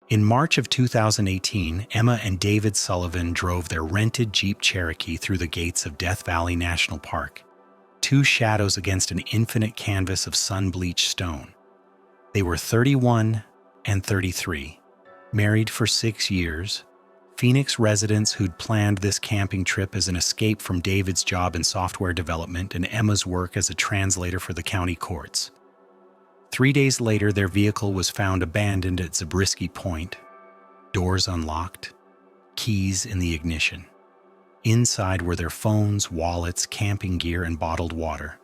In March of 2018, Emma and David Sullivan drove their rented Jeep Cherokee through the gates of Death Valley National Park, two shadows against an infinite canvas of sun-bleached stone. They were 31 and 33, married for 6 years, Phoenix residents who'd planned this camping trip as an escape from David's job in software development and Emma's work as a translator for the county courts. 3 days later, their vehicle was found abandoned at Zabriskie Point, doors unlocked, keys in the ignition. Inside were their phones, wallets, camping gear, and bottled water.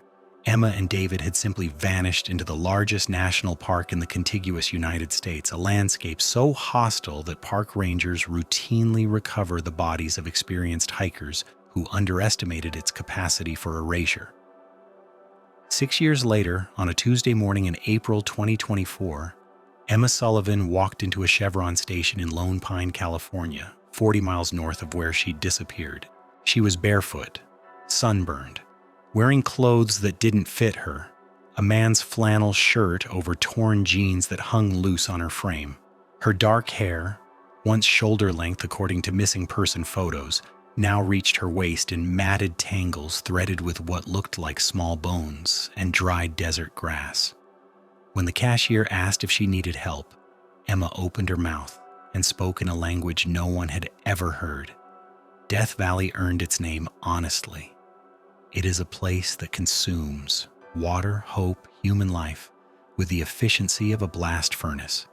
Emma and David had simply vanished into the largest national park in the contiguous United States, a landscape so hostile that park rangers routinely recover the bodies of experienced hikers who underestimated its capacity for erasure. 6 years later, on a Tuesday morning in April 2024, Emma Sullivan walked into a Chevron station in Lone Pine, California, 40 miles north of where she'd disappeared. She was barefoot, sunburned, wearing clothes that didn't fit her, a man's flannel shirt over torn jeans that hung loose on her frame. Her dark hair, once shoulder length according to missing person photos, now reached her waist in matted tangles threaded with what looked like small bones and dried desert grass. When the cashier asked if she needed help, Emma opened her mouth and spoke in a language no one had ever heard. Death Valley earned its name honestly. It is a place that consumes water, hope, human life with the efficiency of a blast furnace.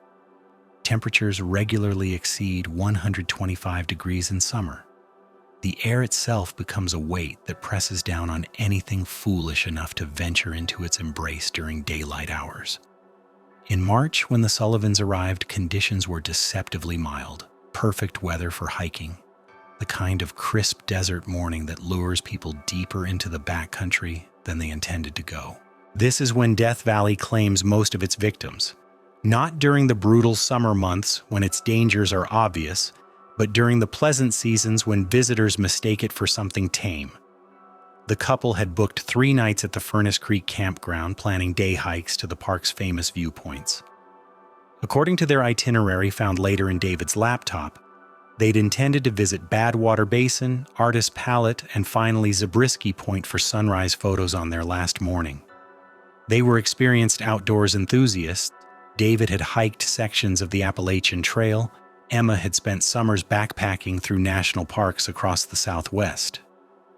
Temperatures regularly exceed 125 degrees in summer. The air itself becomes a weight that presses down on anything foolish enough to venture into its embrace during daylight hours. In March, when the Sullivans arrived, conditions were deceptively mild, perfect weather for hiking, the kind of crisp desert morning that lures people deeper into the backcountry than they intended to go. This is when Death Valley claims most of its victims, not during the brutal summer months when its dangers are obvious, but during the pleasant seasons when visitors mistake it for something tame. The couple had booked 3 nights at the Furnace Creek campground, planning day hikes to the park's famous viewpoints. According to their itinerary found later in David's laptop, they'd intended to visit Badwater Basin, Artist Palette, and finally Zabriskie Point for sunrise photos on their last morning. They were experienced outdoors enthusiasts. David had hiked sections of the Appalachian Trail. Emma had spent summers backpacking through national parks across the Southwest.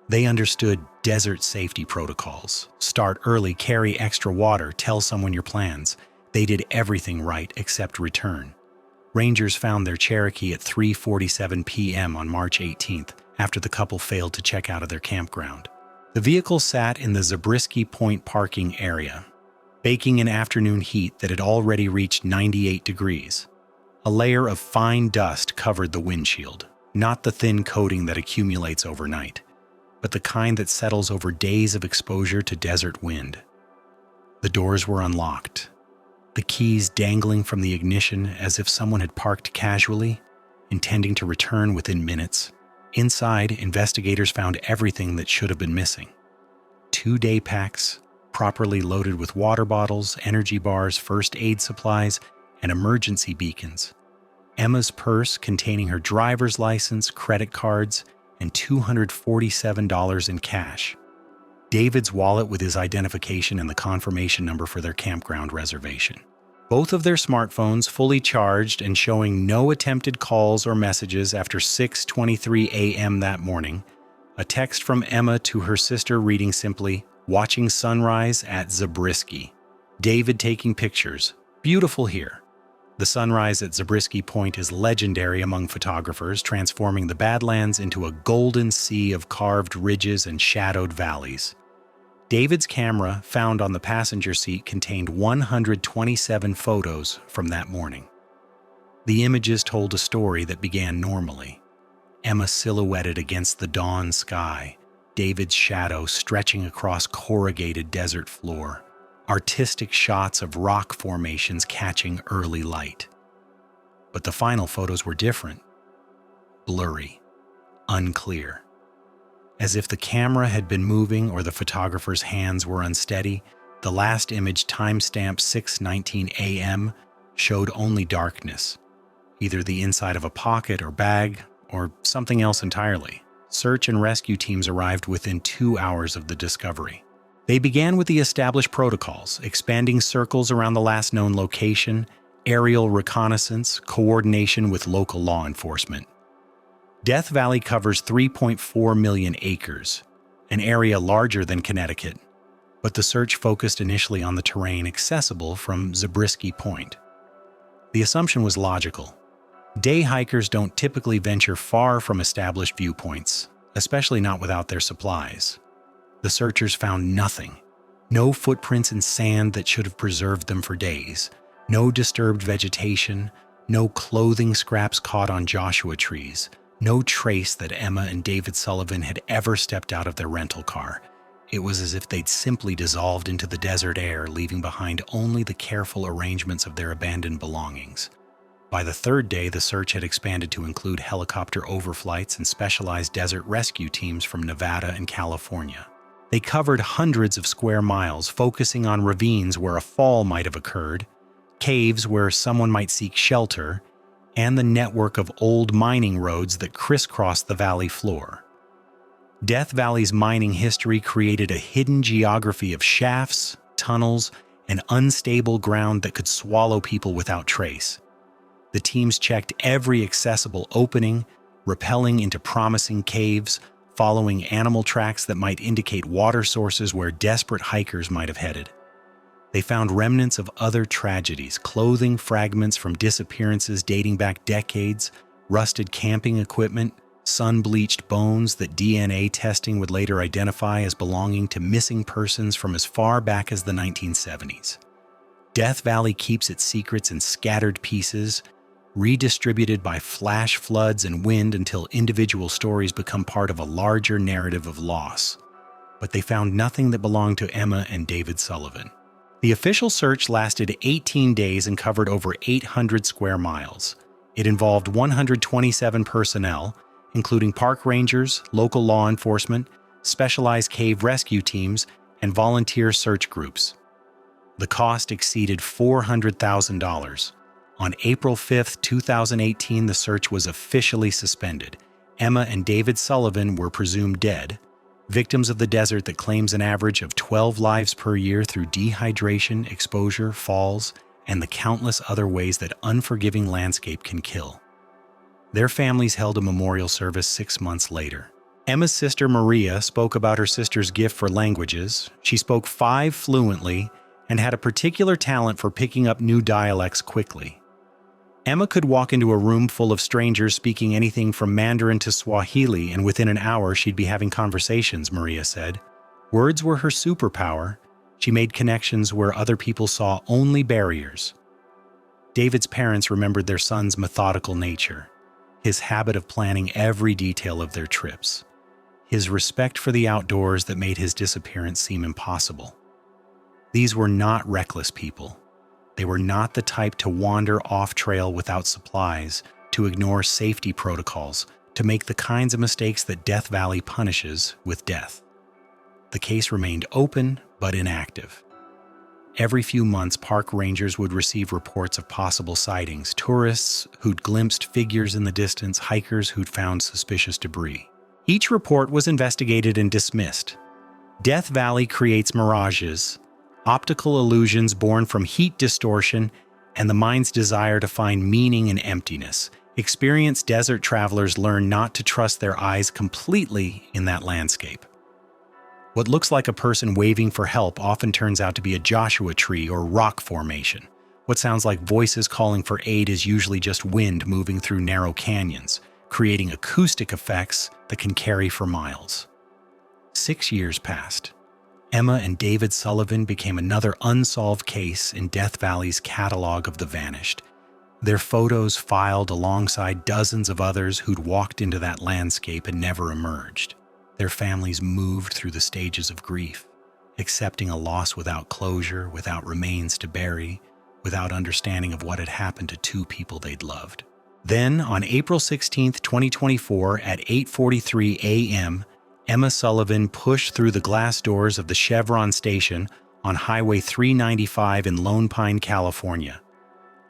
They understood desert safety protocols. Start early, carry extra water, tell someone your plans. They did everything right except return. Rangers found their Cherokee at 3:47 p.m. on March 18th after the couple failed to check out of their campground. The vehicle sat in the Zabriskie Point parking area, baking in afternoon heat that had already reached 98 degrees. A layer of fine dust covered the windshield, not the thin coating that accumulates overnight, but the kind that settles over days of exposure to desert wind. The doors were unlocked, the keys dangling from the ignition as if someone had parked casually, intending to return within minutes. Inside, investigators found everything that should have been missing. 2 day packs, properly loaded with water bottles, energy bars, first aid supplies, and emergency beacons. Emma's purse containing her driver's license, credit cards, and $247 in cash. David's wallet with his identification and the confirmation number for their campground reservation. Both of their smartphones fully charged and showing no attempted calls or messages after 6:23 a.m. that morning. A text from Emma to her sister reading simply, "Watching sunrise at Zabriskie." David taking pictures. "Beautiful here." The sunrise at Zabriskie Point is legendary among photographers, transforming the Badlands into a golden sea of carved ridges and shadowed valleys. David's camera, found on the passenger seat, contained 127 photos from that morning. The images told a story that began normally. Emma silhouetted against the dawn sky, David's shadow stretching across corrugated desert floor, artistic shots of rock formations catching early light. But the final photos were different. Blurry, unclear. As if the camera had been moving or the photographer's hands were unsteady, the last image, timestamped 6:19 a.m., showed only darkness. either the inside of a pocket or bag, or something else entirely. Search and rescue teams arrived within 2 hours of the discovery. They began with the established protocols, expanding circles around the last known location, aerial reconnaissance, coordination with local law enforcement. Death Valley covers 3.4 million acres, an area larger than Connecticut, but the search focused initially on the terrain accessible from Zabriskie Point. The assumption was logical. Day hikers don't typically venture far from established viewpoints, especially not without their supplies. The searchers found nothing. No footprints in sand that should have preserved them for days, no disturbed vegetation, no clothing scraps caught on Joshua trees, no trace that Emma and David Sullivan had ever stepped out of their rental car. It was as if they'd simply dissolved into the desert air, leaving behind only the careful arrangements of their abandoned belongings. By the third day, the search had expanded to include helicopter overflights and specialized desert rescue teams from Nevada and California. They covered hundreds of square miles, focusing on ravines where a fall might have occurred, caves where someone might seek shelter, and the network of old mining roads that crisscrossed the valley floor. Death Valley's mining history created a hidden geography of shafts, tunnels, and unstable ground that could swallow people without trace. The teams checked every accessible opening, rappelling into promising caves, following animal tracks that might indicate water sources where desperate hikers might have headed. They found remnants of other tragedies, clothing fragments from disappearances dating back decades, rusted camping equipment, sun-bleached bones that DNA testing would later identify as belonging to missing persons from as far back as the 1970s. Death Valley keeps its secrets in scattered pieces, redistributed by flash floods and wind until individual stories become part of a larger narrative of loss. But they found nothing that belonged to Emma and David Sullivan. The official search lasted 18 days and covered over 800 square miles. It involved 127 personnel, including park rangers, local law enforcement, specialized cave rescue teams, and volunteer search groups. The cost exceeded $400,000. On April 5, 2018, the search was officially suspended. Emma and David Sullivan were presumed dead, victims of the desert that claims an average of 12 lives per year through dehydration, exposure, falls, and the countless other ways that unforgiving landscape can kill. Their families held a memorial service 6 months later. Emma's sister Maria spoke about her sister's gift for languages. She spoke 5 fluently and had a particular talent for picking up new dialects quickly. Emma could walk into a room full of strangers speaking anything from Mandarin to Swahili, and within an hour she'd be having conversations, Maria said. Words were her superpower. She made connections where other people saw only barriers. David's parents remembered their son's methodical nature, his habit of planning every detail of their trips, his respect for the outdoors that made his disappearance seem impossible. These were not reckless people. They were not the type to wander off-trail without supplies, to ignore safety protocols, to make the kinds of mistakes that Death Valley punishes with death. The case remained open but inactive. Every few months, park rangers would receive reports of possible sightings, tourists who'd glimpsed figures in the distance, hikers who'd found suspicious debris. Each report was investigated and dismissed. Death Valley creates mirages, optical illusions born from heat distortion and the mind's desire to find meaning in emptiness. Experienced desert travelers learn not to trust their eyes completely in that landscape. What looks like a person waving for help often turns out to be a Joshua tree or rock formation. What sounds like voices calling for aid is usually just wind moving through narrow canyons, creating acoustic effects that can carry for miles. 6 years passed. Emma and David Sullivan became another unsolved case in Death Valley's catalog of the vanished. Their photos filed alongside dozens of others who'd walked into that landscape and never emerged. Their families moved through the stages of grief, accepting a loss without closure, without remains to bury, without understanding of what had happened to 2 people they'd loved. Then, on April 16, 2024, at 8:43 a.m., Emma Sullivan pushed through the glass doors of the Chevron station on Highway 395 in Lone Pine, California.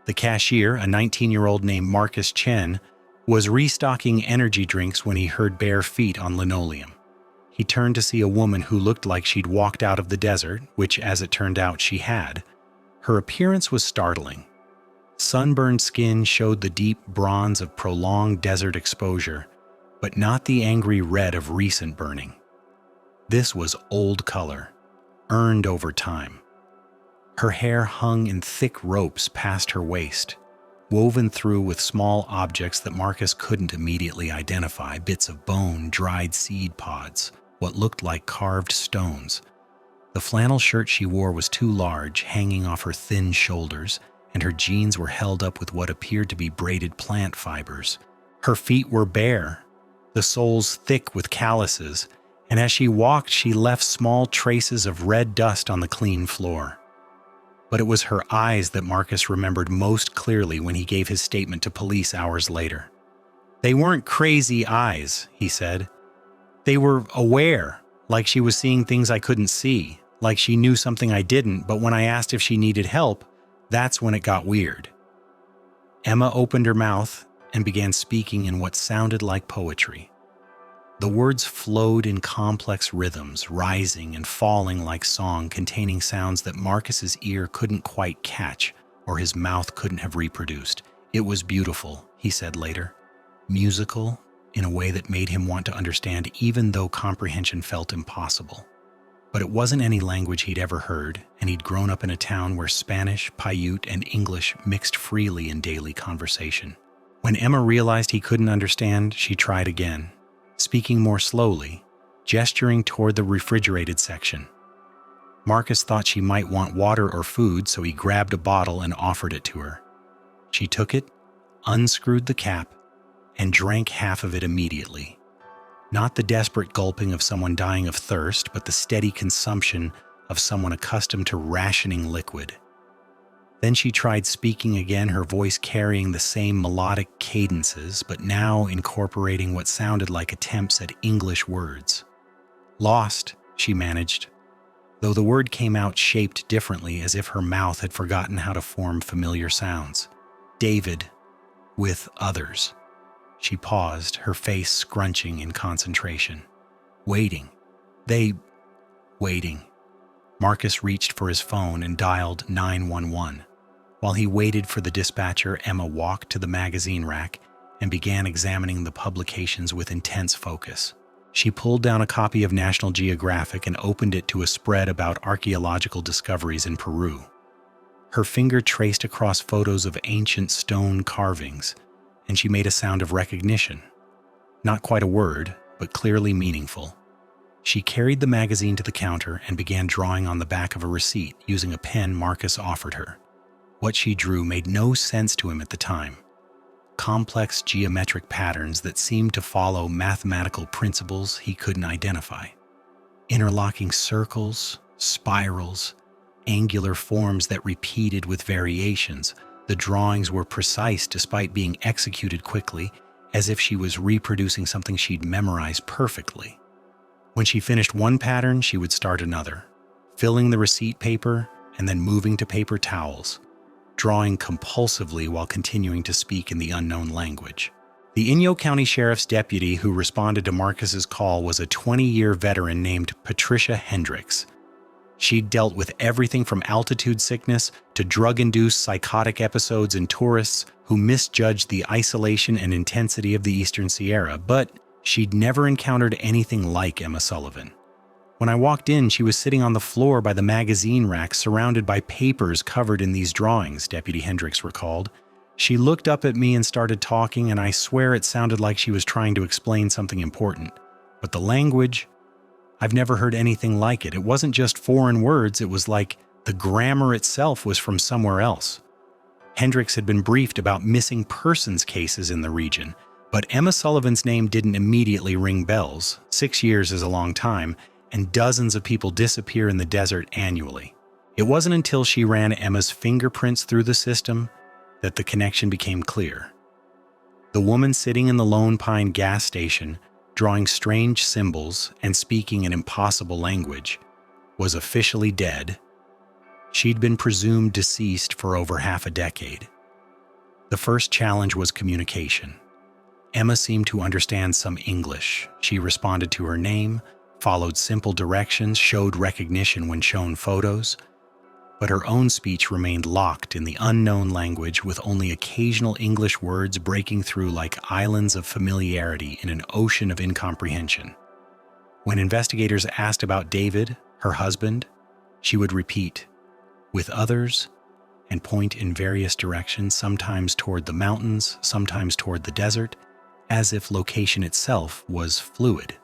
The cashier, a 19-year-old named Marcus Chen, was restocking energy drinks when he heard bare feet on linoleum. He turned to see a woman who looked like she'd walked out of the desert, which, as it turned out, she had. Her appearance was startling. Sunburned skin showed the deep bronze of prolonged desert exposure, but not the angry red of recent burning. This was old color, earned over time. Her hair hung in thick ropes past her waist, woven through with small objects that Marcus couldn't immediately identify, bits of bone, dried seed pods, what looked like carved stones. The flannel shirt she wore was too large, hanging off her thin shoulders, and her jeans were held up with what appeared to be braided plant fibers. Her feet were bare, the soles thick with calluses, and as she walked, she left small traces of red dust on the clean floor. But it was her eyes that Marcus remembered most clearly when he gave his statement to police hours later. They weren't crazy eyes, he said. They were aware, like she was seeing things I couldn't see, like she knew something I didn't, but when I asked if she needed help, that's when it got weird. Emma opened her mouth and began speaking in what sounded like poetry. The words flowed in complex rhythms, rising and falling like song, containing sounds that Marcus's ear couldn't quite catch or his mouth couldn't have reproduced. It was beautiful, he said later. Musical, in a way that made him want to understand even though comprehension felt impossible. But it wasn't any language he'd ever heard, and he'd grown up in a town where Spanish, Paiute, and English mixed freely in daily conversation. When Emma realized he couldn't understand, she tried again, speaking more slowly, gesturing toward the refrigerated section. Marcus thought she might want water or food, so he grabbed a bottle and offered it to her. She took it, unscrewed the cap, and drank half of it immediately. Not the desperate gulping of someone dying of thirst, but the steady consumption of someone accustomed to rationing liquid. Then she tried speaking again, her voice carrying the same melodic cadences, but now incorporating what sounded like attempts at English words. Lost, she managed, though the word came out shaped differently as if her mouth had forgotten how to form familiar sounds. David, with others. She paused, her face scrunching in concentration. Waiting. Waiting. Marcus reached for his phone and dialed 911. While he waited for the dispatcher, Emma walked to the magazine rack and began examining the publications with intense focus. She pulled down a copy of National Geographic and opened it to a spread about archaeological discoveries in Peru. Her finger traced across photos of ancient stone carvings, and she made a sound of recognition. Not quite a word, but clearly meaningful. She carried the magazine to the counter and began drawing on the back of a receipt using a pen Marcus offered her. What she drew made no sense to him at the time. Complex geometric patterns that seemed to follow mathematical principles he couldn't identify. Interlocking circles, spirals, angular forms that repeated with variations. The drawings were precise despite being executed quickly, as if she was reproducing something she'd memorized perfectly. When she finished one pattern, she would start another, filling the receipt paper and then moving to paper towels, drawing compulsively while continuing to speak in the unknown language. The Inyo County Sheriff's deputy who responded to Marcus's call was a 20-year veteran named Patricia Hendricks. She'd dealt with everything from altitude sickness to drug-induced psychotic episodes in tourists who misjudged the isolation and intensity of the Eastern Sierra, but she'd never encountered anything like Emma Sullivan. When I walked in, she was sitting on the floor by the magazine rack, surrounded by papers covered in these drawings, Deputy Hendricks recalled. She looked up at me and started talking, and I swear it sounded like she was trying to explain something important. But the language, I've never heard anything like it. It wasn't just foreign words, it was like the grammar itself was from somewhere else. Hendricks had been briefed about missing persons cases in the region, but Emma Sullivan's name didn't immediately ring bells. 6 years is a long time, and dozens of people disappear in the desert annually. It wasn't until she ran Emma's fingerprints through the system that the connection became clear. The woman sitting in the Lone Pine gas station, drawing strange symbols and speaking an impossible language, was officially dead. She'd been presumed deceased for over half a decade. The first challenge was communication. Emma seemed to understand some English. She responded to her name, followed simple directions, showed recognition when shown photos, but her own speech remained locked in the unknown language, with only occasional English words breaking through like islands of familiarity in an ocean of incomprehension. When investigators asked about David, her husband, she would repeat, "with others," and point in various directions, sometimes toward the mountains, sometimes toward the desert, as if location itself was fluid.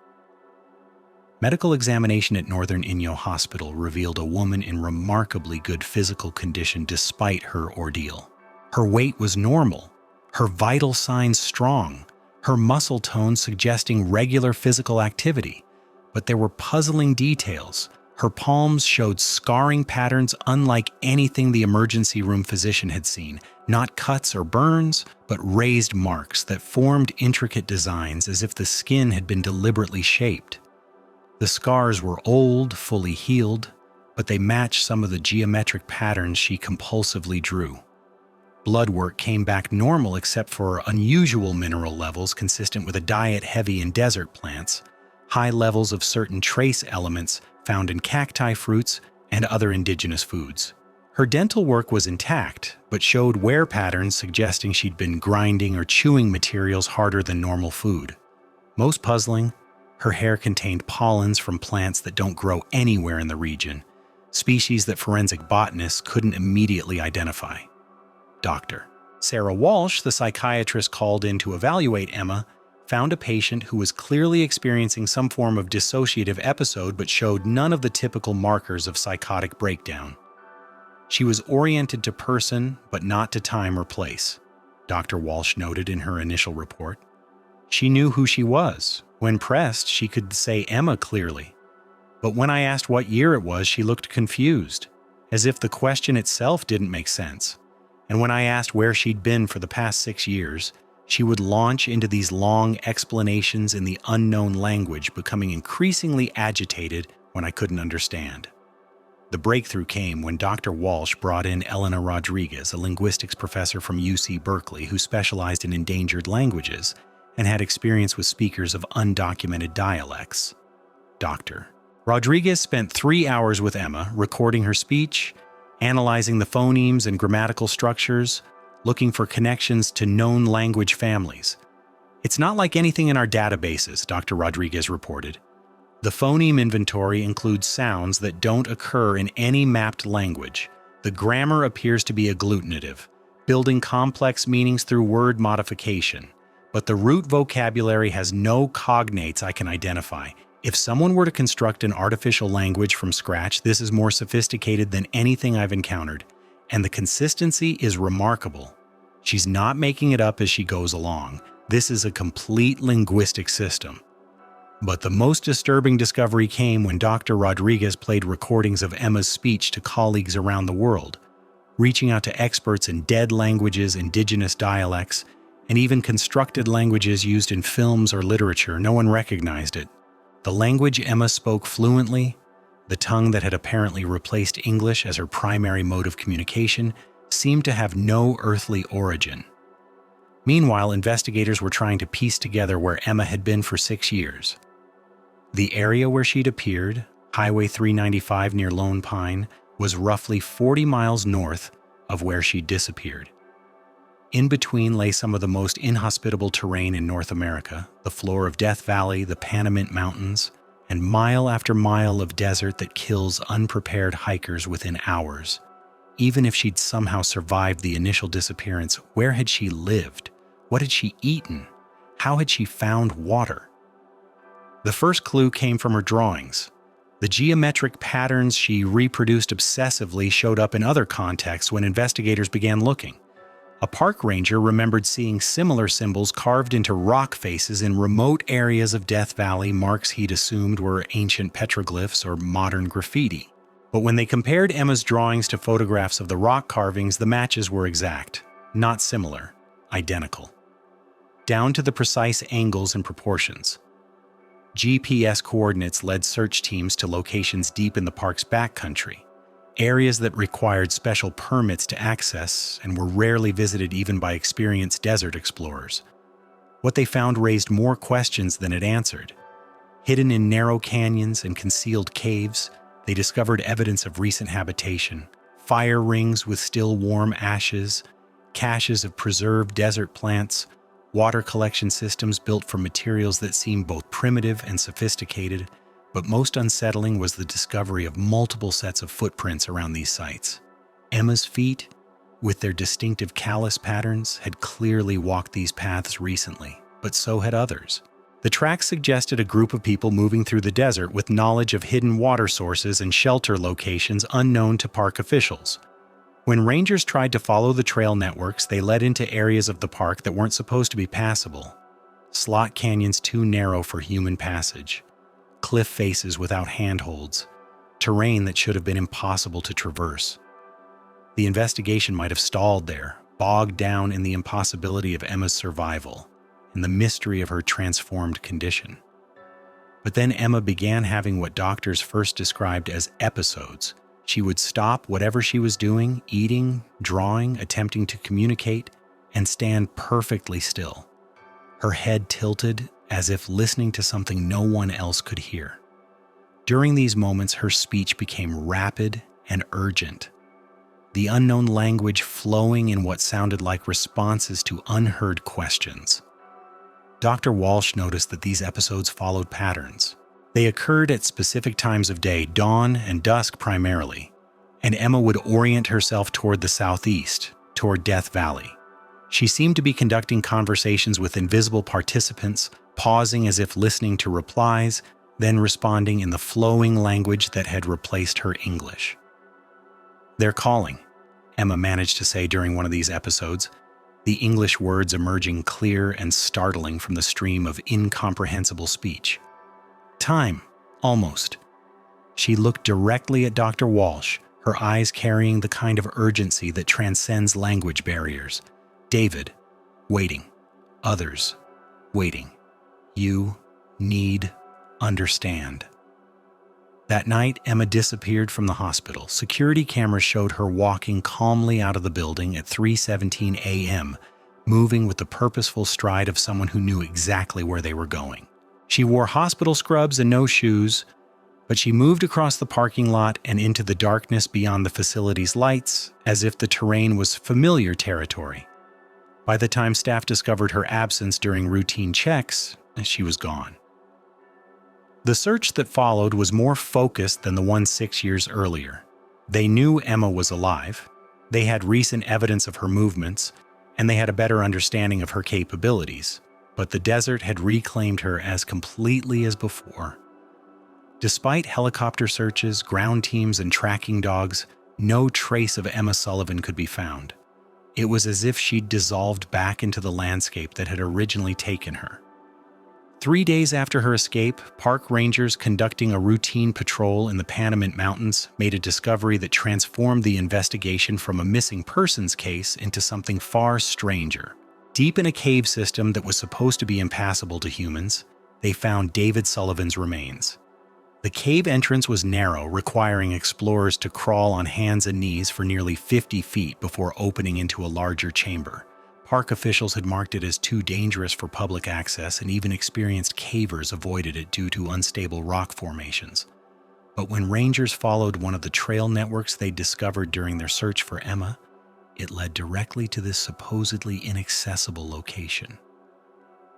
Medical examination at Northern Inyo Hospital revealed a woman in remarkably good physical condition despite her ordeal. Her weight was normal, her vital signs strong, her muscle tone suggesting regular physical activity. But there were puzzling details. Her palms showed scarring patterns unlike anything the emergency room physician had seen. Not cuts or burns, but raised marks that formed intricate designs as if the skin had been deliberately shaped. The scars were old, fully healed, but they matched some of the geometric patterns she compulsively drew. Blood work came back normal except for unusual mineral levels consistent with a diet heavy in desert plants, high levels of certain trace elements found in cacti fruits and other indigenous foods. Her dental work was intact, but showed wear patterns suggesting she'd been grinding or chewing materials harder than normal food. Most puzzling, her hair contained pollens from plants that don't grow anywhere in the region, species that forensic botanists couldn't immediately identify. Dr. Sarah Walsh, the psychiatrist called in to evaluate Emma, found a patient who was clearly experiencing some form of dissociative episode but showed none of the typical markers of psychotic breakdown. She was oriented to person, but not to time or place, Dr. Walsh noted in her initial report. She knew who she was. When pressed, she could say Emma clearly. But when I asked what year it was, she looked confused, as if the question itself didn't make sense. And when I asked where she'd been for the past 6 years, she would launch into these long explanations in the unknown language, becoming increasingly agitated when I couldn't understand. The breakthrough came when Dr. Walsh brought in Elena Rodriguez, a linguistics professor from UC Berkeley who specialized in endangered languages and had experience with speakers of undocumented dialects. Dr. Rodriguez spent 3 hours with Emma, recording her speech, analyzing the phonemes and grammatical structures, looking for connections to known language families. "It's not like anything in our databases," Dr. Rodriguez reported. "The phoneme inventory includes sounds that don't occur in any mapped language. The grammar appears to be agglutinative, building complex meanings through word modification. But the root vocabulary has no cognates I can identify. If someone were to construct an artificial language from scratch, this is more sophisticated than anything I've encountered. And the consistency is remarkable. She's not making it up as she goes along. This is a complete linguistic system." But the most disturbing discovery came when Dr. Rodriguez played recordings of Emma's speech to colleagues around the world, reaching out to experts in dead languages, indigenous dialects, and even constructed languages used in films or literature. No one recognized it. The language Emma spoke fluently, the tongue that had apparently replaced English as her primary mode of communication, seemed to have no earthly origin. Meanwhile, investigators were trying to piece together where Emma had been for 6 years. The area where she'd appeared, Highway 395 near Lone Pine, was roughly 40 miles north of where she'd disappeared. In between lay some of the most inhospitable terrain in North America, the floor of Death Valley, the Panamint Mountains, and mile after mile of desert that kills unprepared hikers within hours. Even if she'd somehow survived the initial disappearance, where had she lived? What had she eaten? How had she found water? The first clue came from her drawings. The geometric patterns she reproduced obsessively showed up in other contexts when investigators began looking. A park ranger remembered seeing similar symbols carved into rock faces in remote areas of Death Valley, marks he'd assumed were ancient petroglyphs or modern graffiti. But when they compared Emma's drawings to photographs of the rock carvings, the matches were exact, not similar, identical, down to the precise angles and proportions. GPS coordinates led search teams to locations deep in the park's backcountry, areas that required special permits to access and were rarely visited even by experienced desert explorers. What they found raised more questions than it answered. Hidden in narrow canyons and concealed caves, they discovered evidence of recent habitation, fire rings with still warm ashes, caches of preserved desert plants, water collection systems built from materials that seemed both primitive and sophisticated, but most unsettling was the discovery of multiple sets of footprints around these sites. Emma's feet, with their distinctive callus patterns, had clearly walked these paths recently, but so had others. The tracks suggested a group of people moving through the desert with knowledge of hidden water sources and shelter locations unknown to park officials. When rangers tried to follow the trail networks, they led into areas of the park that weren't supposed to be passable. Slot canyons too narrow for human passage, cliff faces without handholds, terrain that should have been impossible to traverse. The investigation might have stalled there, bogged down in the impossibility of Emma's survival and the mystery of her transformed condition. But then Emma began having what doctors first described as episodes. She would stop whatever she was doing, eating, drawing, attempting to communicate, and stand perfectly still, her head tilted as if listening to something no one else could hear. During these moments, her speech became rapid and urgent, the unknown language flowing in what sounded like responses to unheard questions. Dr. Walsh noticed that these episodes followed patterns. They occurred at specific times of day, dawn and dusk primarily, and Emma would orient herself toward the southeast, toward Death Valley. She seemed to be conducting conversations with invisible participants, pausing as if listening to replies, then responding in the flowing language that had replaced her English. "They're calling," Emma managed to say during one of these episodes, the English words emerging clear and startling from the stream of incomprehensible speech. "Time, almost." She looked directly at Dr. Walsh, her eyes carrying the kind of urgency that transcends language barriers. "David, waiting. Others, waiting. You need understand." That night, Emma disappeared from the hospital. Security cameras showed her walking calmly out of the building at 3:17 a.m., moving with the purposeful stride of someone who knew exactly where they were going. She wore hospital scrubs and no shoes, but she moved across the parking lot and into the darkness beyond the facility's lights, as if the terrain was familiar territory. By the time staff discovered her absence during routine checks, she was gone. The search that followed was more focused than the one 6 years earlier. They knew Emma was alive, they had recent evidence of her movements, and they had a better understanding of her capabilities, but the desert had reclaimed her as completely as before. Despite helicopter searches, ground teams, and tracking dogs, no trace of Emma Sullivan could be found. It was as if she'd dissolved back into the landscape that had originally taken her. 3 days after her escape, park rangers conducting a routine patrol in the Panamint Mountains made a discovery that transformed the investigation from a missing persons case into something far stranger. Deep in a cave system that was supposed to be impassable to humans, they found David Sullivan's remains. The cave entrance was narrow, requiring explorers to crawl on hands and knees for nearly 50 feet before opening into a larger chamber. Park officials had marked it as too dangerous for public access, and even experienced cavers avoided it due to unstable rock formations. But when rangers followed one of the trail networks they discovered during their search for Emma, it led directly to this supposedly inaccessible location.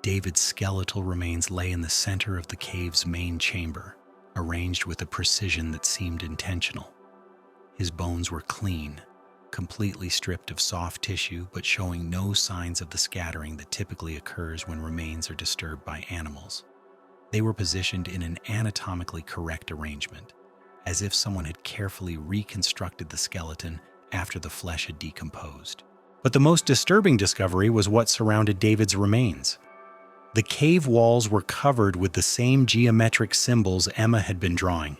David's skeletal remains lay in the center of the cave's main chamber, arranged with a precision that seemed intentional. His bones were clean, completely stripped of soft tissue, but showing no signs of the scattering that typically occurs when remains are disturbed by animals. They were positioned in an anatomically correct arrangement, as if someone had carefully reconstructed the skeleton after the flesh had decomposed. But the most disturbing discovery was what surrounded David's remains. The cave walls were covered with the same geometric symbols Emma had been drawing,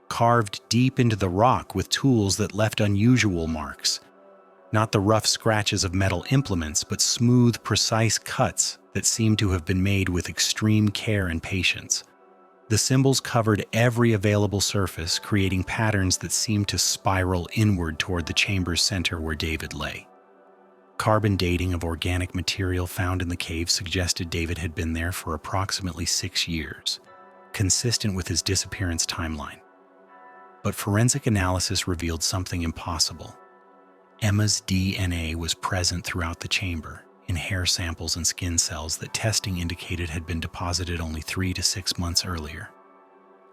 carved deep into the rock with tools that left unusual marks. Not the rough scratches of metal implements, but smooth, precise cuts that seemed to have been made with extreme care and patience. The symbols covered every available surface, creating patterns that seemed to spiral inward toward the chamber's center where David lay. Carbon dating of organic material found in the cave suggested David had been there for approximately 6 years, consistent with his disappearance timeline. But forensic analysis revealed something impossible. Emma's DNA was present throughout the chamber, in hair samples and skin cells that testing indicated had been deposited only 3 to 6 months earlier.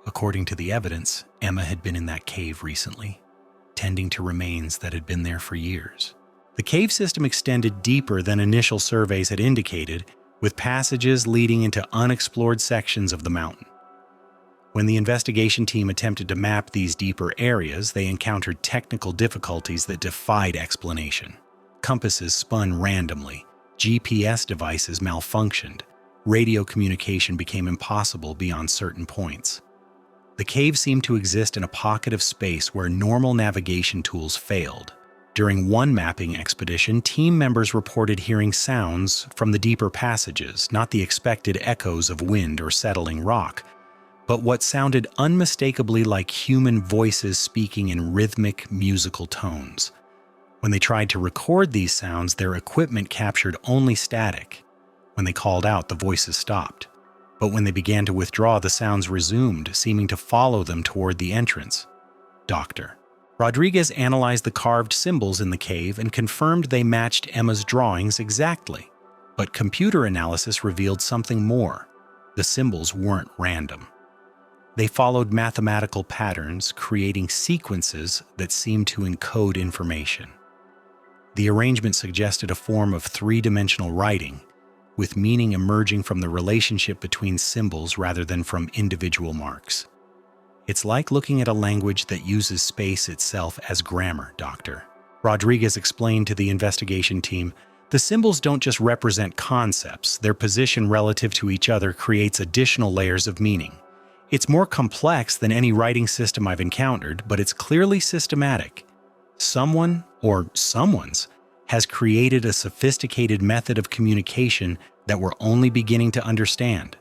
According to the evidence, Emma had been in that cave recently, tending to remains that had been there for years. The cave system extended deeper than initial surveys had indicated, with passages leading into unexplored sections of the mountain. When the investigation team attempted to map these deeper areas, they encountered technical difficulties that defied explanation. Compasses spun randomly, GPS devices malfunctioned, radio communication became impossible beyond certain points. The cave seemed to exist in a pocket of space where normal navigation tools failed. During one mapping expedition, team members reported hearing sounds from the deeper passages, not the expected echoes of wind or settling rock, but what sounded unmistakably like human voices speaking in rhythmic, musical tones. When they tried to record these sounds, their equipment captured only static. When they called out, the voices stopped. But when they began to withdraw, the sounds resumed, seeming to follow them toward the entrance. Dr. Rodriguez analyzed the carved symbols in the cave and confirmed they matched Emma's drawings exactly. But computer analysis revealed something more. The symbols weren't random. They followed mathematical patterns, creating sequences that seemed to encode information. The arrangement suggested a form of three-dimensional writing, with meaning emerging from the relationship between symbols rather than from individual marks. It's like looking at a language that uses space itself as grammar, Doctor. Rodriguez explained to the investigation team, the symbols don't just represent concepts, their position relative to each other creates additional layers of meaning. It's more complex than any writing system I've encountered, but it's clearly systematic. Someone, or someone's, has created a sophisticated method of communication that we're only beginning to understand.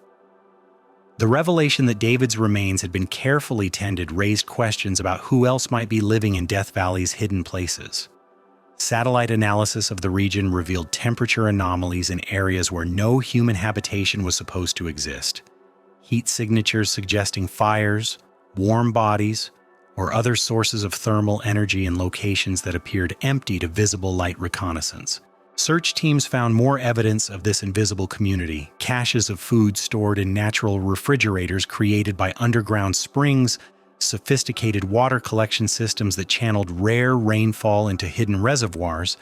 The revelation that David's remains had been carefully tended raised questions about who else might be living in Death Valley's hidden places. Satellite analysis of the region revealed temperature anomalies in areas where no human habitation was supposed to exist. Heat signatures suggesting fires, warm bodies, or other sources of thermal energy in locations that appeared empty to visible light reconnaissance. Search teams found more evidence of this invisible community, caches of food stored in natural refrigerators created by underground springs, sophisticated water collection systems that channeled rare rainfall into hidden reservoirs,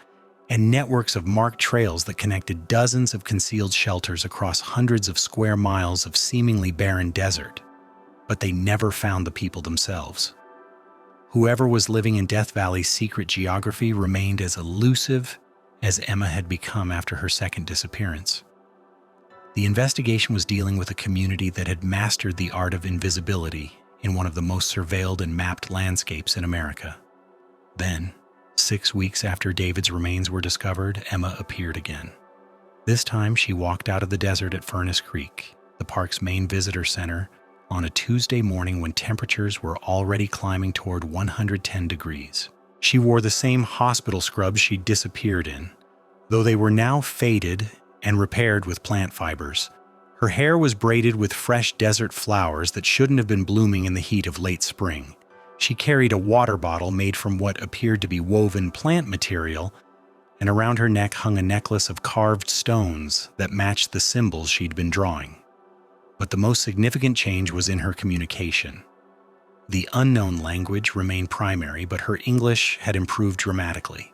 and networks of marked trails that connected dozens of concealed shelters across hundreds of square miles of seemingly barren desert. But they never found the people themselves. Whoever was living in Death Valley's secret geography remained as elusive as Emma had become after her second disappearance. The investigation was dealing with a community that had mastered the art of invisibility in one of the most surveilled and mapped landscapes in America. Then, 6 weeks after David's remains were discovered, Emma appeared again. This time, she walked out of the desert at Furnace Creek, the park's main visitor center, on a Tuesday morning when temperatures were already climbing toward 110 degrees. She wore the same hospital scrubs she'd disappeared in, though they were now faded and repaired with plant fibers. Her hair was braided with fresh desert flowers that shouldn't have been blooming in the heat of late spring. She carried a water bottle made from what appeared to be woven plant material, and around her neck hung a necklace of carved stones that matched the symbols she'd been drawing. But the most significant change was in her communication. The unknown language remained primary, but her English had improved dramatically.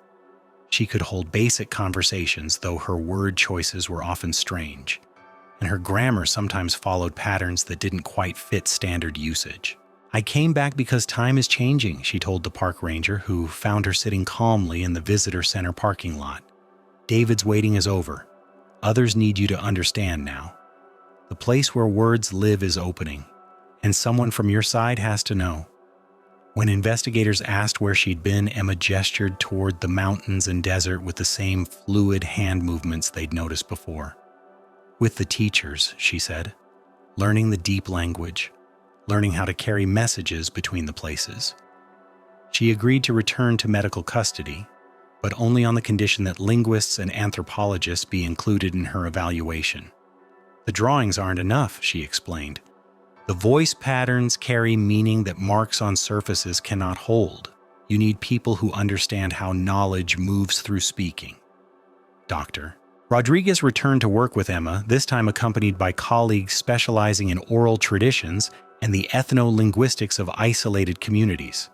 She could hold basic conversations, though her word choices were often strange, and her grammar sometimes followed patterns that didn't quite fit standard usage. I came back because time is changing, she told the park ranger, who found her sitting calmly in the visitor center parking lot. David's waiting is over. Others need you to understand now. The place where words live is opening, and someone from your side has to know. When investigators asked where she'd been, Emma gestured toward the mountains and desert with the same fluid hand movements they'd noticed before. With the teachers, she said, learning the deep language, learning how to carry messages between the places. She agreed to return to medical custody, but only on the condition that linguists and anthropologists be included in her evaluation. The drawings aren't enough, she explained. The voice patterns carry meaning that marks on surfaces cannot hold. You need people who understand how knowledge moves through speaking. Doctor. Rodriguez returned to work with Emma, this time accompanied by colleagues specializing in oral traditions and the ethno-linguistics of isolated communities.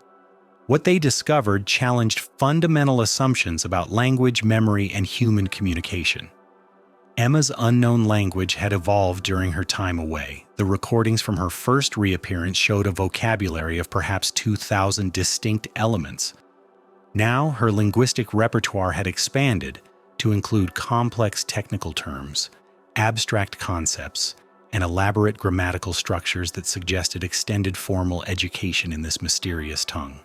What they discovered challenged fundamental assumptions about language, memory, and human communication. Emma's unknown language had evolved during her time away. The recordings from her first reappearance showed a vocabulary of perhaps 2,000 distinct elements. Now, her linguistic repertoire had expanded to include complex technical terms, abstract concepts, and elaborate grammatical structures that suggested extended formal education in this mysterious tongue.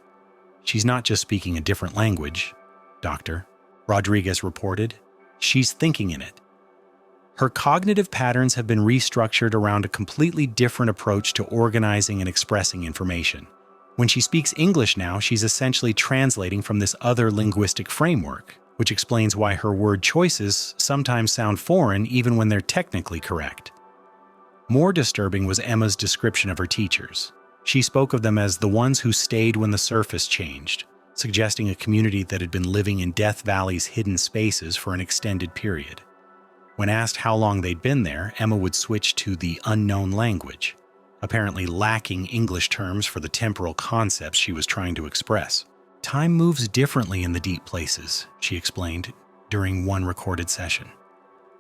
She's not just speaking a different language, Doctor, Rodriguez reported. She's thinking in it. Her cognitive patterns have been restructured around a completely different approach to organizing and expressing information. When she speaks English now, she's essentially translating from this other linguistic framework, which explains why her word choices sometimes sound foreign even when they're technically correct. More disturbing was Emma's description of her teachers. She spoke of them as the ones who stayed when the surface changed, suggesting a community that had been living in Death Valley's hidden spaces for an extended period. When asked how long they'd been there, Emma would switch to the unknown language, apparently lacking English terms for the temporal concepts she was trying to express. Time moves differently in the deep places, she explained during one recorded session.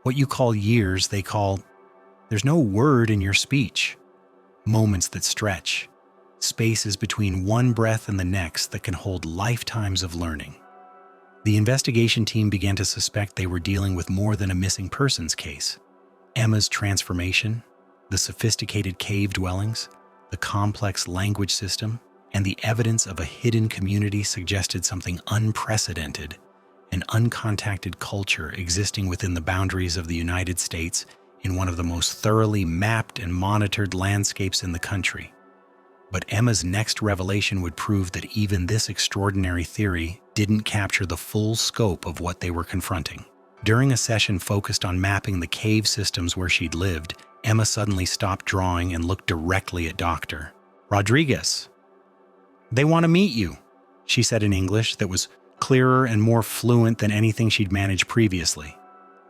What you call years, they call, there's no word in your speech. Moments that stretch, spaces between one breath and the next that can hold lifetimes of learning. The investigation team began to suspect they were dealing with more than a missing persons case. Emma's transformation, the sophisticated cave dwellings, the complex language system, and the evidence of a hidden community suggested something unprecedented, an uncontacted culture existing within the boundaries of the United States in one of the most thoroughly mapped and monitored landscapes in the country. But Emma's next revelation would prove that even this extraordinary theory didn't capture the full scope of what they were confronting. During a session focused on mapping the cave systems where she'd lived, Emma suddenly stopped drawing and looked directly at Dr. Rodriguez. "They want to meet you," she said in English that was clearer and more fluent than anything she'd managed previously.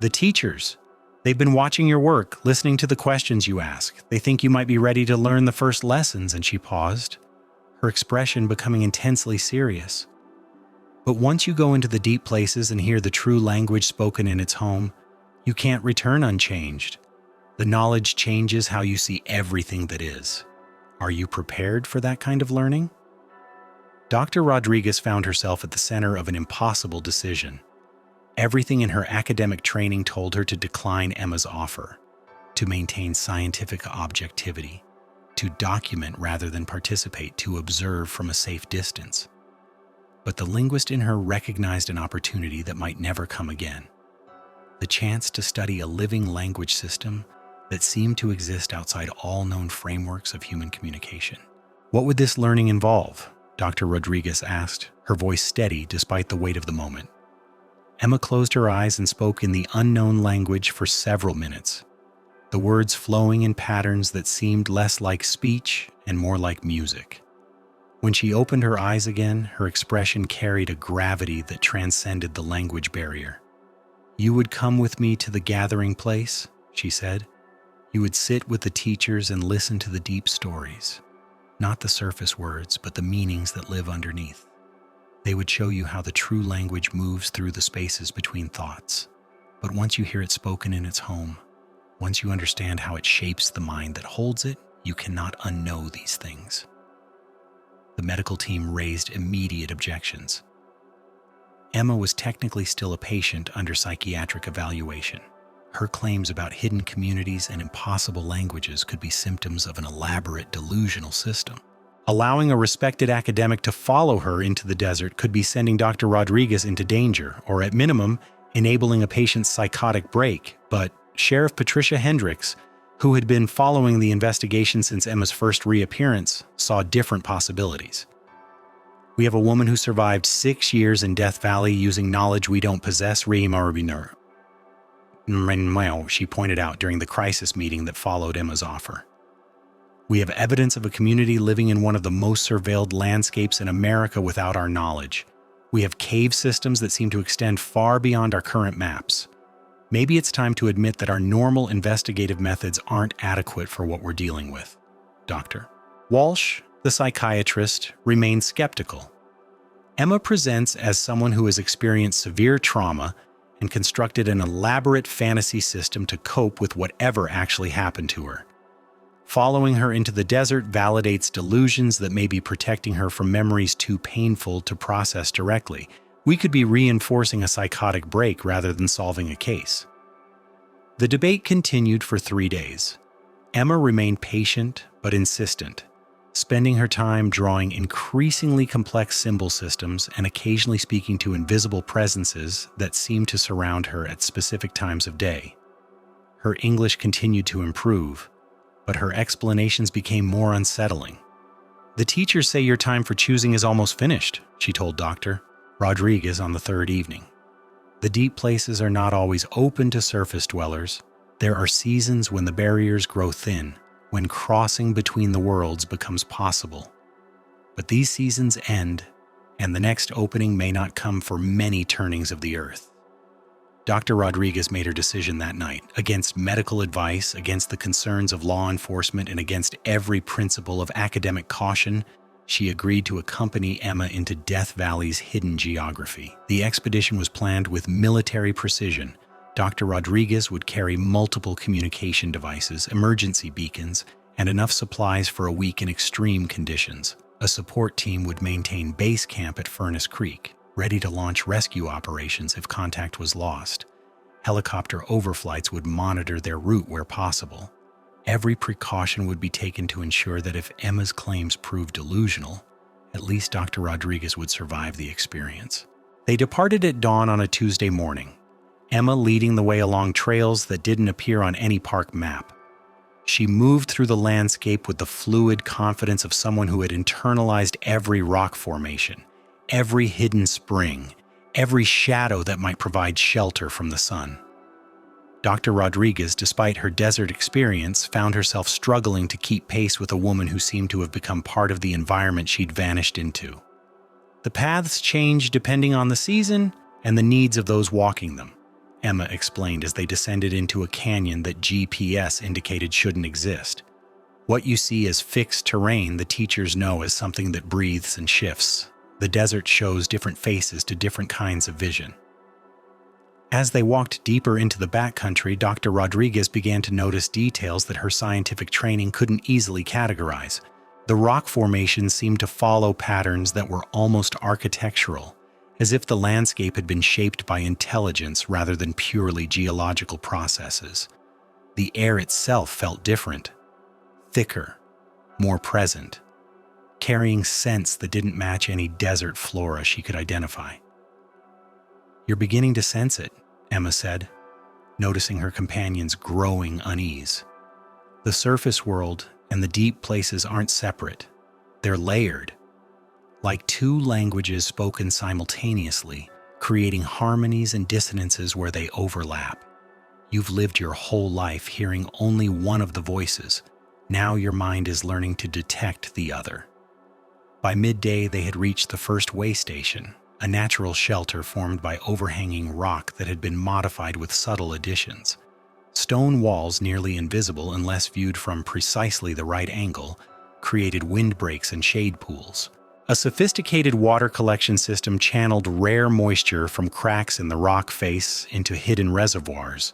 "The teachers. They've been watching your work, listening to the questions you ask. They think you might be ready to learn the first lessons," and she paused, her expression becoming intensely serious. "But once you go into the deep places and hear the true language spoken in its home, you can't return unchanged. The knowledge changes how you see everything that is. Are you prepared for that kind of learning?" Dr. Rodriguez found herself at the center of an impossible decision. Everything in her academic training told her to decline Emma's offer, to maintain scientific objectivity, to document rather than participate, to observe from a safe distance. But the linguist in her recognized an opportunity that might never come again. The chance to study a living language system that seemed to exist outside all known frameworks of human communication. What would this learning involve? Dr. Rodriguez asked, her voice steady despite the weight of the moment. Emma closed her eyes and spoke in the unknown language for several minutes, the words flowing in patterns that seemed less like speech and more like music. When she opened her eyes again, her expression carried a gravity that transcended the language barrier. "You would come with me to the gathering place," she said. "You would sit with the teachers and listen to the deep stories, not the surface words, but the meanings that live underneath. They would show you how the true language moves through the spaces between thoughts. But once you hear it spoken in its home, once you understand how it shapes the mind that holds it, you cannot unknow these things." The medical team raised immediate objections. Emma was technically still a patient under psychiatric evaluation. Her claims about hidden communities and impossible languages could be symptoms of an elaborate delusional system. Allowing a respected academic to follow her into the desert could be sending Dr. Rodriguez into danger, or at minimum, enabling a patient's psychotic break. But Sheriff Patricia Hendricks, who had been following the investigation since Emma's first reappearance, saw different possibilities. "We have a woman who survived 6 years in Death Valley using knowledge we don't possess," she pointed out during the crisis meeting that followed Emma's offer. "We have evidence of a community living in one of the most surveilled landscapes in America without our knowledge. We have cave systems that seem to extend far beyond our current maps. Maybe it's time to admit that our normal investigative methods aren't adequate for what we're dealing with." Dr. Walsh, the psychiatrist, remained skeptical. Emma presents as someone who has experienced severe trauma and constructed an elaborate fantasy system to cope with whatever actually happened to her. Following her into the desert validates delusions that may be protecting her from memories too painful to process directly. We could be reinforcing a psychotic break rather than solving a case. The debate continued for 3 days. Emma remained patient but insistent, spending her time drawing increasingly complex symbol systems and occasionally speaking to invisible presences that seemed to surround her at specific times of day. Her English continued to improve, but her explanations became more unsettling. "The teachers say your time for choosing is almost finished," she told Dr. Rodriguez on the 3rd evening. "The deep places are not always open to surface dwellers. There are seasons when the barriers grow thin, when crossing between the worlds becomes possible. But these seasons end, and the next opening may not come for many turnings of the earth." Dr. Rodriguez made her decision that night, against medical advice, against the concerns of law enforcement, and against every principle of academic caution. She agreed to accompany Emma into Death Valley's hidden geography. The expedition was planned with military precision. Dr. Rodriguez would carry multiple communication devices, emergency beacons, and enough supplies for a week in extreme conditions. A support team would maintain base camp at Furnace Creek, ready to launch rescue operations if contact was lost. Helicopter overflights would monitor their route where possible. Every precaution would be taken to ensure that if Emma's claims proved delusional, at least Dr. Rodriguez would survive the experience. They departed at dawn on a Tuesday morning, Emma leading the way along trails that didn't appear on any park map. She moved through the landscape with the fluid confidence of someone who had internalized every rock formation, every hidden spring, every shadow that might provide shelter from the sun. Dr. Rodriguez, despite her desert experience, found herself struggling to keep pace with a woman who seemed to have become part of the environment she'd vanished into. "The paths change depending on the season and the needs of those walking them," Emma explained as they descended into a canyon that GPS indicated shouldn't exist. "What you see as fixed terrain, the teachers know as something that breathes and shifts. The desert shows different faces to different kinds of vision." As they walked deeper into the backcountry, Dr. Rodriguez began to notice details that her scientific training couldn't easily categorize. The rock formations seemed to follow patterns that were almost architectural, as if the landscape had been shaped by intelligence rather than purely geological processes. The air itself felt different, thicker, more present, carrying scents that didn't match any desert flora she could identify. "You're beginning to sense it," Emma said, noticing her companion's growing unease. "The surface world and the deep places aren't separate. They're layered, like two languages spoken simultaneously, creating harmonies and dissonances where they overlap. You've lived your whole life hearing only one of the voices. Now your mind is learning to detect the other." By midday, they had reached the first way station, a natural shelter formed by overhanging rock that had been modified with subtle additions. Stone walls, nearly invisible unless viewed from precisely the right angle, created windbreaks and shade pools. A sophisticated water collection system channeled rare moisture from cracks in the rock face into hidden reservoirs.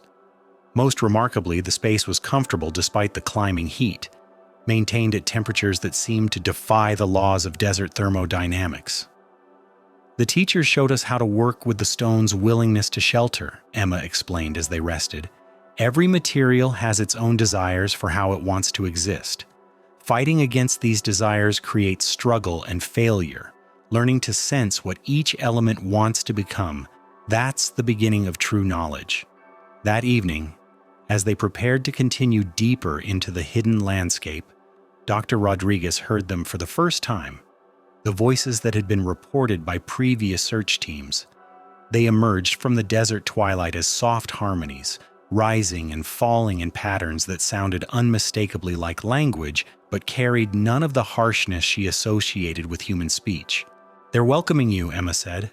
Most remarkably, the space was comfortable despite the climbing heat, maintained at temperatures that seemed to defy the laws of desert thermodynamics. "The teachers showed us how to work with the stone's willingness to shelter," Emma explained as they rested. "Every material has its own desires for how it wants to exist. Fighting against these desires creates struggle and failure. Learning to sense what each element wants to become, that's the beginning of true knowledge." That evening, As they prepared to continue deeper into the hidden landscape, Dr. Rodriguez heard them for the first time, the voices that had been reported by previous search teams. They emerged from the desert twilight as soft harmonies, rising and falling in patterns that sounded unmistakably like language but carried none of the harshness she associated with human speech. "They're welcoming you," Emma said,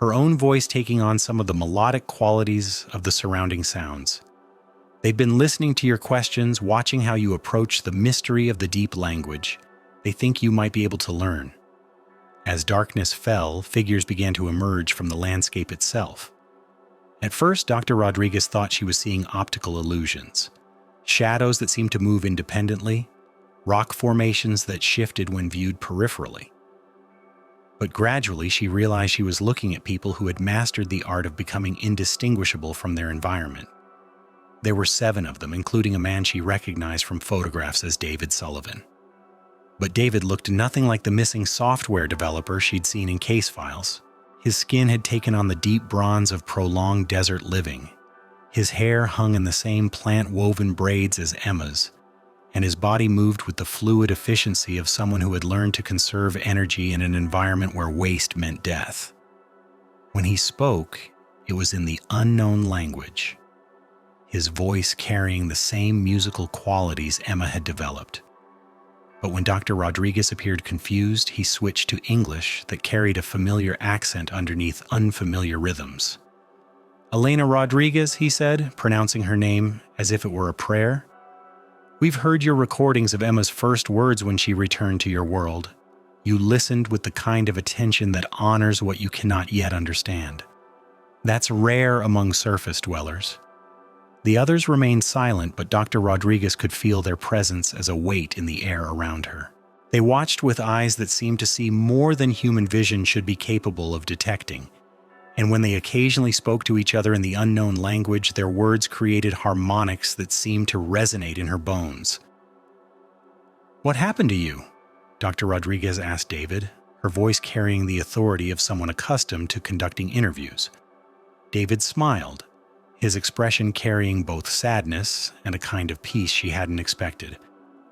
her own voice taking on some of the melodic qualities of the surrounding sounds. "They've been listening to your questions, watching how you approach the mystery of the deep language. They think you might be able to learn." As darkness fell, figures began to emerge from the landscape itself. At first, Dr. Rodriguez thought she was seeing optical illusions, shadows that seemed to move independently, rock formations that shifted when viewed peripherally. But gradually, she realized she was looking at people who had mastered the art of becoming indistinguishable from their environment. There were 7 of them, including a man she recognized from photographs as David Sullivan. But David looked nothing like the missing software developer she'd seen in case files. His skin had taken on the deep bronze of prolonged desert living. His hair hung in the same plant-woven braids as Emma's, and his body moved with the fluid efficiency of someone who had learned to conserve energy in an environment where waste meant death. When he spoke, it was in the unknown language, his voice carrying the same musical qualities Emma had developed. But when Dr. Rodriguez appeared confused, he switched to English that carried a familiar accent underneath unfamiliar rhythms. "Elena Rodriguez," he said, pronouncing her name as if it were a prayer. "We've heard your recordings of Emma's first words when she returned to your world. You listened with the kind of attention that honors what you cannot yet understand. That's rare among surface dwellers." The others remained silent, but Dr. Rodriguez could feel their presence as a weight in the air around her. They watched with eyes that seemed to see more than human vision should be capable of detecting. And when they occasionally spoke to each other in the unknown language, their words created harmonics that seemed to resonate in her bones. "What happened to you?" Dr. Rodriguez asked David, her voice carrying the authority of someone accustomed to conducting interviews. David smiled, his expression carrying both sadness and a kind of peace she hadn't expected.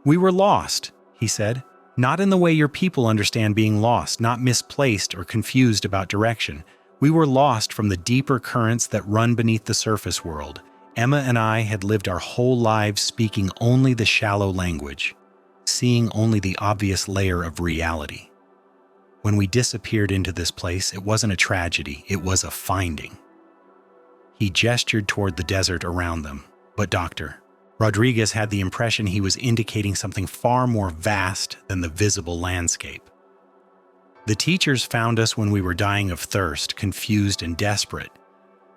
"We were lost," he said. "Not in the way your people understand being lost, not misplaced or confused about direction. We were lost from the deeper currents that run beneath the surface world. Emma and I had lived our whole lives speaking only the shallow language, seeing only the obvious layer of reality. When we disappeared into this place, it wasn't a tragedy, it was a finding." He gestured toward the desert around them, but Dr. Rodriguez had the impression he was indicating something far more vast than the visible landscape. "The teachers found us when we were dying of thirst, confused and desperate.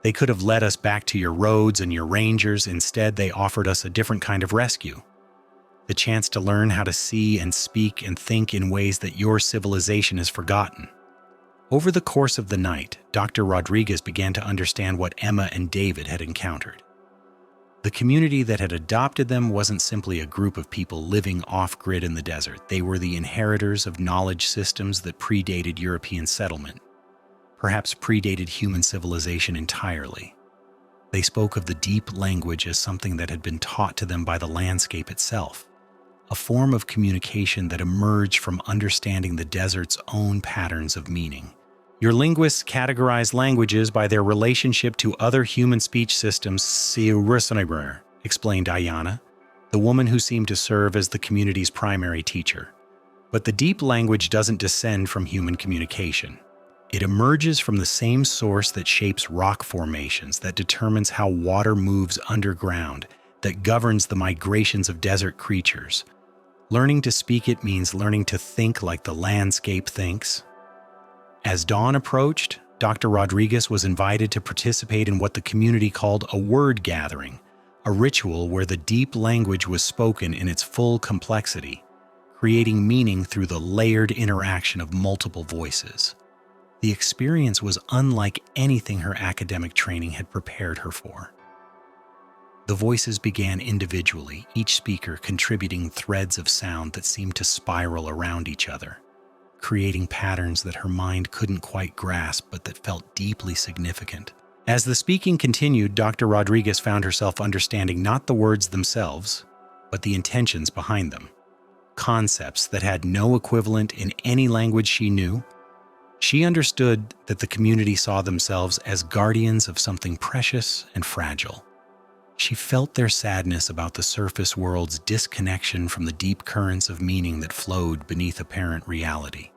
They could have led us back to your roads and your rangers. Instead, they offered us a different kind of rescue. The chance to learn how to see and speak and think in ways that your civilization has forgotten." Over the course of the night, Dr. Rodriguez began to understand what Emma and David had encountered. The community that had adopted them wasn't simply a group of people living off-grid in the desert. They were the inheritors of knowledge systems that predated European settlement, perhaps predated human civilization entirely. They spoke of the deep language as something that had been taught to them by the landscape itself, a form of communication that emerged from understanding the desert's own patterns of meaning. "Your linguists categorize languages by their relationship to other human speech systems," explained Ayana, the woman who seemed to serve as the community's primary teacher. "But the deep language doesn't descend from human communication. It emerges from the same source that shapes rock formations, that determines how water moves underground, that governs the migrations of desert creatures. Learning to speak it means learning to think like the landscape thinks." As dawn approached, Dr. Rodriguez was invited to participate in what the community called a word gathering, a ritual where the deep language was spoken in its full complexity, creating meaning through the layered interaction of multiple voices. The experience was unlike anything her academic training had prepared her for. The voices began individually, each speaker contributing threads of sound that seemed to spiral around each other, creating patterns that her mind couldn't quite grasp but that felt deeply significant. As the speaking continued, Dr. Rodriguez found herself understanding not the words themselves, but the intentions behind them. Concepts that had no equivalent in any language she knew. She understood that the community saw themselves as guardians of something precious and fragile. She felt their sadness about the surface world's disconnection from the deep currents of meaning that flowed beneath apparent reality.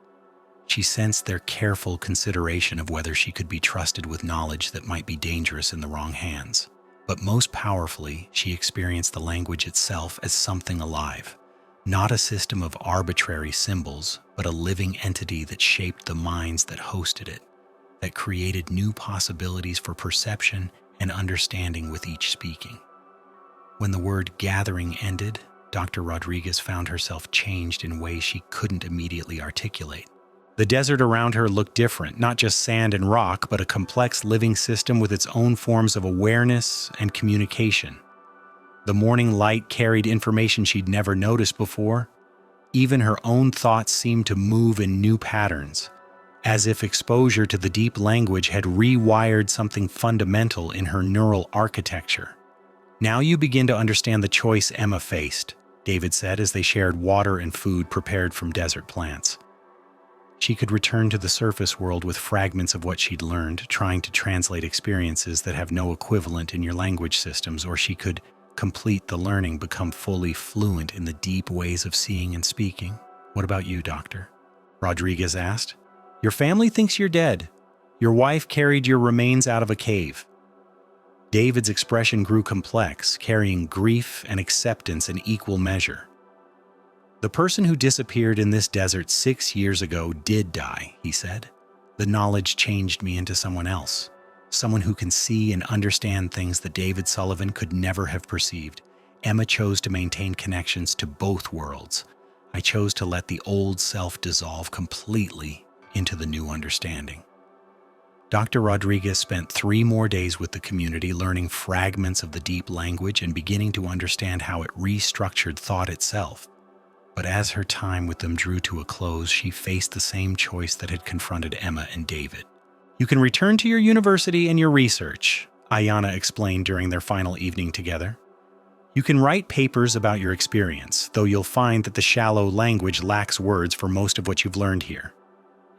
She sensed their careful consideration of whether she could be trusted with knowledge that might be dangerous in the wrong hands. But most powerfully, she experienced the language itself as something alive, not a system of arbitrary symbols, but a living entity that shaped the minds that hosted it, that created new possibilities for perception and understanding with each speaking. When the word gathering ended, Dr. Rodriguez found herself changed in ways she couldn't immediately articulate. The desert around her looked different, not just sand and rock, but a complex living system with its own forms of awareness and communication. The morning light carried information she'd never noticed before. Even her own thoughts seemed to move in new patterns, as if exposure to the deep language had rewired something fundamental in her neural architecture. "Now you begin to understand the choice Emma faced," David said as they shared water and food prepared from desert plants. She could return to the surface world with fragments of what she'd learned, trying to translate experiences that have no equivalent in your language systems, or she could complete the learning, become fully fluent in the deep ways of seeing and speaking. "What about you, Doctor?" Rodriguez asked. "Your family thinks you're dead. Your wife carried your remains out of a cave." David's expression grew complex, carrying grief and acceptance in equal measure. "The person who disappeared in this desert 6 years ago did die," he said. "The knowledge changed me into someone else, someone who can see and understand things that David Sullivan could never have perceived. Emma chose to maintain connections to both worlds. I chose to let the old self dissolve completely into the new understanding." Dr. Rodriguez spent 3 more days with the community, learning fragments of the deep language and beginning to understand how it restructured thought itself. But as her time with them drew to a close, she faced the same choice that had confronted Emma and David. "You can return to your university and your research," Ayana explained during their final evening together. "You can write papers about your experience, though you'll find that the shallow language lacks words for most of what you've learned here.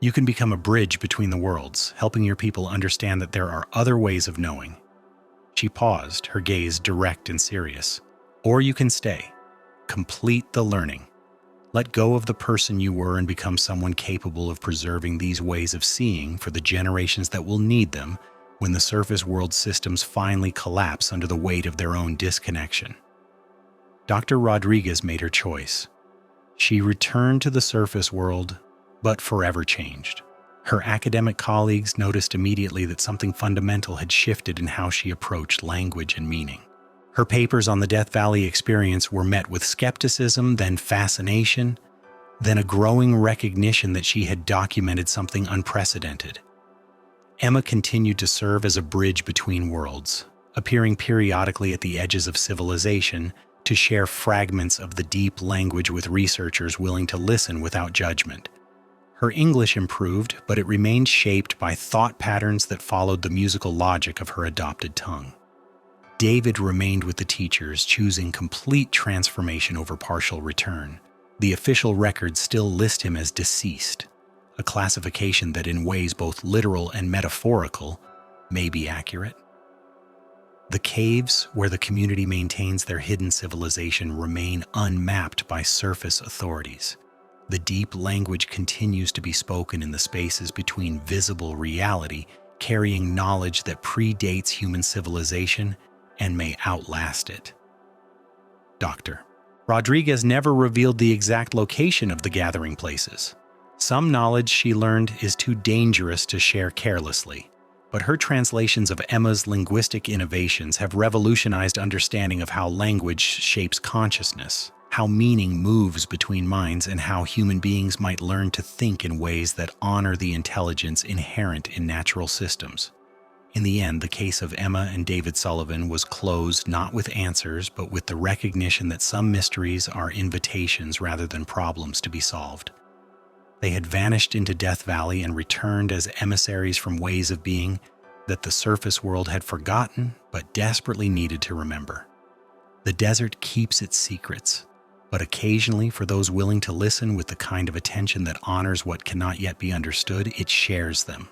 You can become a bridge between the worlds, helping your people understand that there are other ways of knowing." She paused, her gaze direct and serious. "Or you can stay. Complete the learning. Let go of the person you were and become someone capable of preserving these ways of seeing for the generations that will need them when the surface world systems finally collapse under the weight of their own disconnection." Dr. Rodriguez made her choice. She returned to the surface world, but forever changed. Her academic colleagues noticed immediately that something fundamental had shifted in how she approached language and meaning. Her papers on the Death Valley experience were met with skepticism, then fascination, then a growing recognition that she had documented something unprecedented. Emma continued to serve as a bridge between worlds, appearing periodically at the edges of civilization to share fragments of the deep language with researchers willing to listen without judgment. Her English improved, but it remained shaped by thought patterns that followed the musical logic of her adopted tongue. David remained with the teachers, choosing complete transformation over partial return. The official records still list him as deceased, a classification that in ways both literal and metaphorical may be accurate. The caves where the community maintains their hidden civilization remain unmapped by surface authorities. The deep language continues to be spoken in the spaces between visible reality, carrying knowledge that predates human civilization and may outlast it. Dr. Rodriguez never revealed the exact location of the gathering places. Some knowledge she learned is too dangerous to share carelessly, but her translations of Emma's linguistic innovations have revolutionized understanding of how language shapes consciousness, how meaning moves between minds, and how human beings might learn to think in ways that honor the intelligence inherent in natural systems. In the end, the case of Emma and David Sullivan was closed not with answers, but with the recognition that some mysteries are invitations rather than problems to be solved. They had vanished into Death Valley and returned as emissaries from ways of being that the surface world had forgotten but desperately needed to remember. The desert keeps its secrets, but occasionally, for those willing to listen with the kind of attention that honors what cannot yet be understood, it shares them.